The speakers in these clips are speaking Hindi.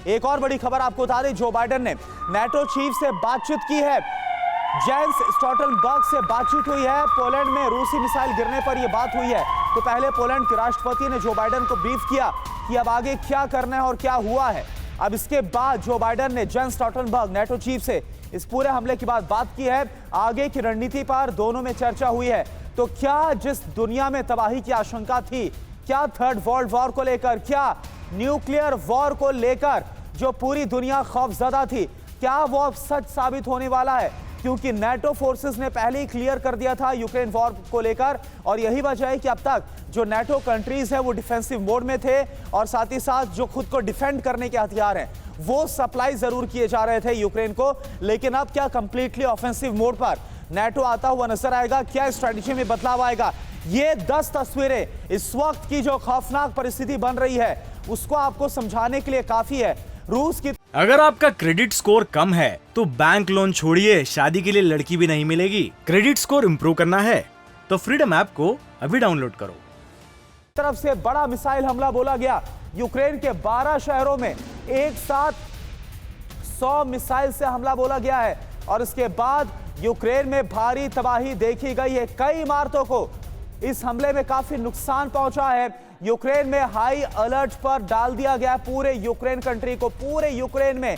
एक और बड़ी खबर आपको बता दें, जो बाइडेन ने नाटो चीफ से बातचीत की है। जेंस स्टोल्टनबर्ग से बातचीत हुई है। पोलैंड में रूसी मिसाइल गिरने पर यह बात हुई है। तो पहले पोलैंड के राष्ट्रपति ने जो बाइडेन को ब्रीफ किया कि अब आगे क्या करना है और क्या हुआ है। अब इसके बाद जो बाइडेन ने जेंस स्टोल्टनबर्ग नाटो चीफ से इस पूरे हमले के बाद बात की है। आगे की रणनीति पर दोनों में चर्चा हुई है। तो क्या जिस दुनिया में तबाही की आशंका थी, क्या थर्ड वर्ल्ड वॉर को लेकर, क्या न्यूक्लियर वॉर को लेकर जो पूरी दुनिया खौफजदा थी, क्या वो अब सच साबित होने वाला है? क्योंकि नाटो फोर्सेस ने पहले ही क्लियर कर दिया था यूक्रेन वॉर को लेकर, और यही वजह है कि अब तक जो नाटो कंट्रीज हैं वो डिफेंसिव मोड में थे, और साथ ही साथ जो खुद को डिफेंड करने के हथियार हैं वो सप्लाई जरूर किए जा रहे थे यूक्रेन को। लेकिन अब क्या कंप्लीटली ऑफेंसिव मोड पर नाटो आता हुआ नजर आएगा? क्या स्ट्रेटजी में बदलाव आएगा? ये 10 तस्वीरें इस वक्त की जो खौफनाक परिस्थिति बन रही है उसको आपको समझाने के लिए काफी है। रूस की अगर आपका क्रेडिट स्कोर कम है तो बैंक लोन छोड़िए, शादी के लिए लड़की भी नहीं मिलेगी। क्रेडिट स्कोर इम्प्रूव करना है तो फ्रीडम ऐप को अभी डाउनलोड करो। तरफ से बड़ा मिसाइल हमला बोला गया। यूक्रेन के 12 शहरों में एक साथ 100 मिसाइल से हमला बोला गया है, और इसके बाद यूक्रेन में भारी तबाही देखी गई है। कई इमारतों को इस हमले में काफी नुकसान पहुंचा है। यूक्रेन में हाई अलर्ट पर डाल दिया गया पूरे यूक्रेन कंट्री को। पूरे यूक्रेन में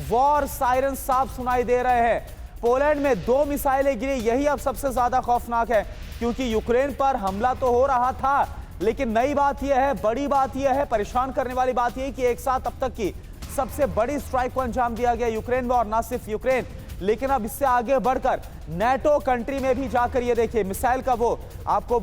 वॉर सायरन साफ सुनाई दे रहे हैं। पोलैंड में 2 मिसाइलें गिरी, यही अब सबसे ज्यादा खौफनाक है, क्योंकि यूक्रेन पर हमला तो हो रहा था, लेकिन नई बात यह है, बड़ी बात यह है, परेशान करने वाली बात यह है कि एक साथ अब तक की सबसे बड़ी स्ट्राइक को अंजाम दिया गया यूक्रेन में, और ना सिर्फ यूक्रेन, लेकिन अब इससे आगे बढ़कर नाटो कंट्री में भी जाकर ये देखिए मिसाइल का वो आपको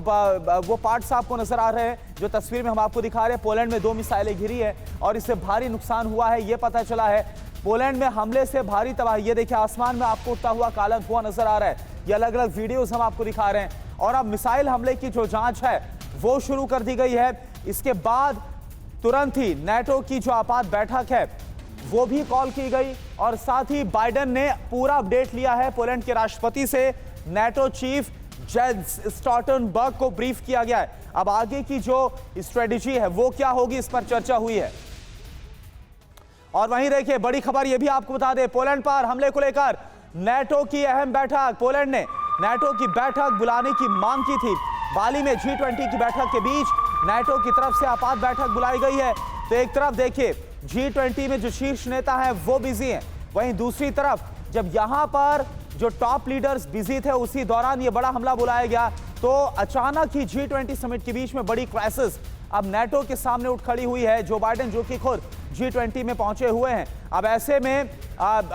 वो पार्ट्स आपको नजर आ रहे हैं जो तस्वीर में हम आपको दिखा रहे हैं। पोलैंड में 2 मिसाइलें गिरी है और इससे भारी नुकसान हुआ है, ये पता चला है। पोलैंड में हमले से भारी तबाही, ये देखिए आसमान में आपको उठता हुआ काला धुआं नजर आ रहा है। ये अलग अलग वीडियोस हम आपको दिखा रहे हैं, और अब मिसाइल हमले की जो जांच है वो शुरू कर दी गई है। इसके बाद तुरंत ही नाटो की जो आपात बैठक है वो भी कॉल की गई, और साथ ही बाइडेन ने पूरा अपडेट लिया है पोलैंड के राष्ट्रपति से। नाटो चीफ जेंस स्टोल्टनबर्ग को ब्रीफ किया गया है। अब आगे की जो स्ट्रेटजी है वो क्या होगी, इस पर चर्चा हुई है। और वहीं देखिए बड़ी खबर ये भी आपको बता दें, पोलैंड पर हमले को लेकर नाटो की अहम बैठक। पोलैंड ने नाटो की बैठक बुलाने की मांग की थी। बाली में G20 की बैठक के बीच नाटो की तरफ से आपात बैठक बुलाई गई है। तो एक तरफ देखिए G20 में जो शीर्ष नेता हैं वो बिजी हैं, वहीं दूसरी तरफ जब यहां पर जो टॉप लीडर्स बिजी थे उसी दौरान ये बड़ा हमला बुलाया गया। तो अचानक ही G20 समिट के बीच में बड़ी क्राइसिस अब नाटो के सामने उठ खड़ी हुई है। जो बाइडेन जो कि खुद G20 में पहुंचे हुए हैं, अब ऐसे में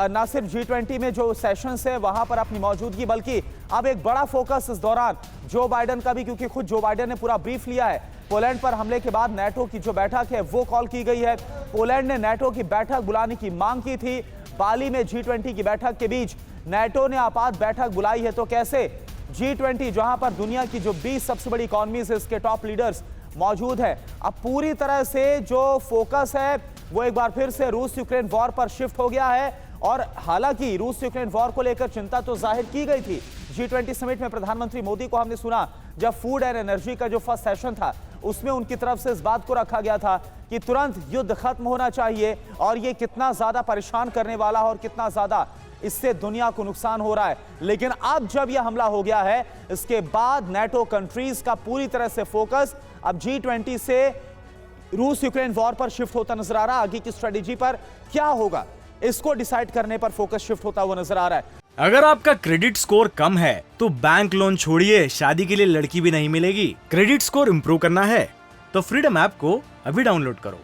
ना सिर्फ G20 में जो सेशंस है वहां पर अपनी मौजूदगी, बल्कि अब एक बड़ा फोकस इस दौरान जो बाइडेन का भी, क्योंकि खुद जो बाइडेन ने पूरा ब्रीफ लिया है। पोलैंड पर हमले के बाद नाटो की जो बैठक है वो कॉल की गई है। पोलैंड ने नाटो की बैठक बुलाने की मांग की थी। बाली में G20 की बैठक के बीच नाटो ने आपात बैठक बुलाई है। तो कैसे G20 जहां पर दुनिया की जो 20 सबसे बड़ी इकॉनमीज है इसके टॉप लीडर्स मौजूद है, अब पूरी तरह से जो फोकस है वो एक बार फिर से रूस यूक्रेन वॉर पर शिफ्ट हो गया है। और हालांकि रूस यूक्रेन वॉर को लेकर चिंता तो जाहिर की गई थी। G20 समिट में प्रधानमंत्री मोदी को हमने सुना, जब फूड एंड एनर्जी का जो फर्स्ट सेशन था उसमें उनकी तरफ से इस बात को रखा गया था कि तुरंत युद्ध खत्म होना चाहिए, और ये कितना ज्यादा परेशान करने वाला है और कितना ज्यादा इससे दुनिया को नुकसान हो रहा है। लेकिन अब जब यह हमला हो गया है, इसके बाद नाटो कंट्रीज का पूरी तरह से फोकस अब G20 से रूस यूक्रेन वॉर पर शिफ्ट होता नजर आ रहा है। आगे की स्ट्रेटेजी पर क्या होगा इसको डिसाइड करने पर फोकस शिफ्ट होता हुआ नजर आ रहा है। अगर आपका क्रेडिट स्कोर कम है तो बैंक लोन छोड़िए, शादी के लिए लड़की भी नहीं मिलेगी। क्रेडिट स्कोर इम्प्रूव करना है तो फ्रीडम ऐप को अभी डाउनलोड करो।